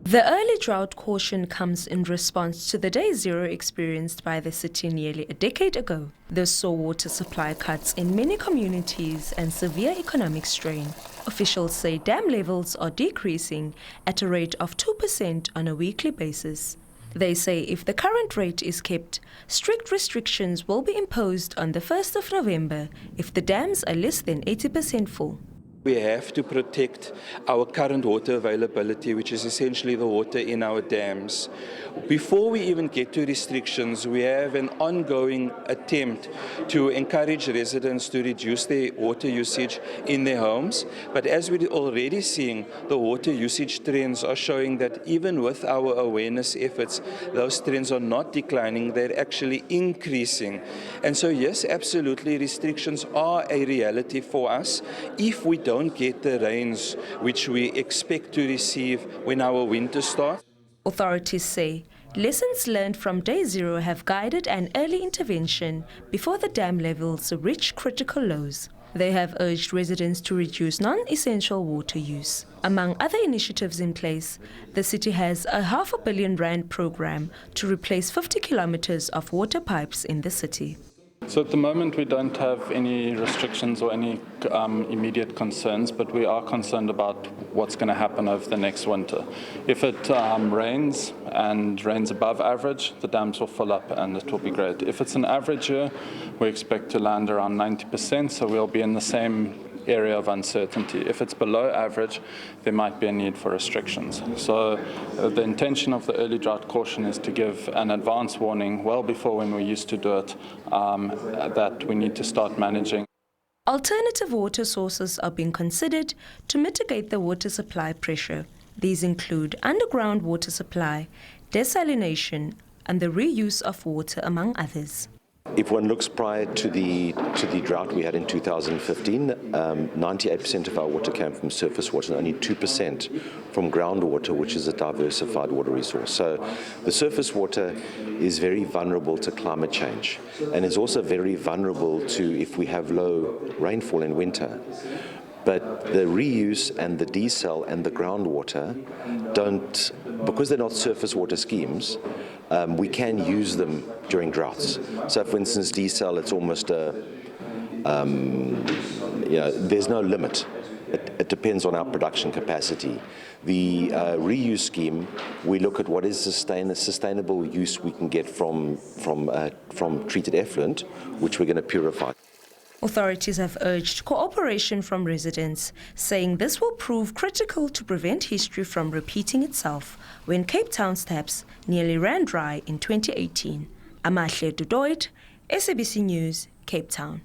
The early drought caution comes in response to the day zero experienced by the city nearly a decade ago. This saw water supply cuts in many communities and severe economic strain. Officials say dam levels are decreasing at a rate of 2% on a weekly basis. They say if the current rate is kept, strict restrictions will be imposed on the 1st of November if the dams are less than 80% full. We have to protect our current water availability, which is essentially the water in our dams. Before we even get to restrictions, we have an ongoing attempt to encourage residents to reduce their water usage in their homes. But as we're already seeing, the water usage trends are showing that even with our awareness efforts, those trends are not declining, they're actually increasing. And so yes, absolutely, restrictions are a reality for us if we don't get the rains which we expect to receive when our winter starts. Authorities say lessons learned from day zero have guided an early intervention before the dam levels reach critical lows. They have urged residents to reduce non-essential water use. Among other initiatives in place, the city has a R500 million program to replace 50 kilometers of water pipes in the city. So at the moment we don't have any restrictions or any immediate concerns, but we are concerned about what's going to happen over the next winter. If it rains and rains above average, the dams will fill up and it will be great. If it's an average year, we expect to land around 90%, so we'll be in the same area of uncertainty. If it's below average, there might be a need for restrictions. So the intention of the early drought caution is to give an advance warning well before when we used to do it, that we need to start managing. Alternative water sources are being considered to mitigate the water supply pressure. These include underground water supply, desalination, and the reuse of water, among others. If one looks prior to the drought we had in 2015, 98% of our water came from surface water and only 2% from groundwater, which is a diversified water resource. So the surface water is very vulnerable to climate change and is also very vulnerable to if we have low rainfall in winter. But the reuse and the desal and the groundwater don't, because they're not surface water schemes, we can use them during droughts. So for instance, desal, it's almost there's no limit. It depends on our production capacity. The reuse scheme, we look at what is sustainable use we can get from treated effluent, which we're going to purify. Authorities have urged cooperation from residents, saying this will prove critical to prevent history from repeating itself when Cape Town's taps nearly ran dry in 2018. Amahle Dudoit, SABC News, Cape Town.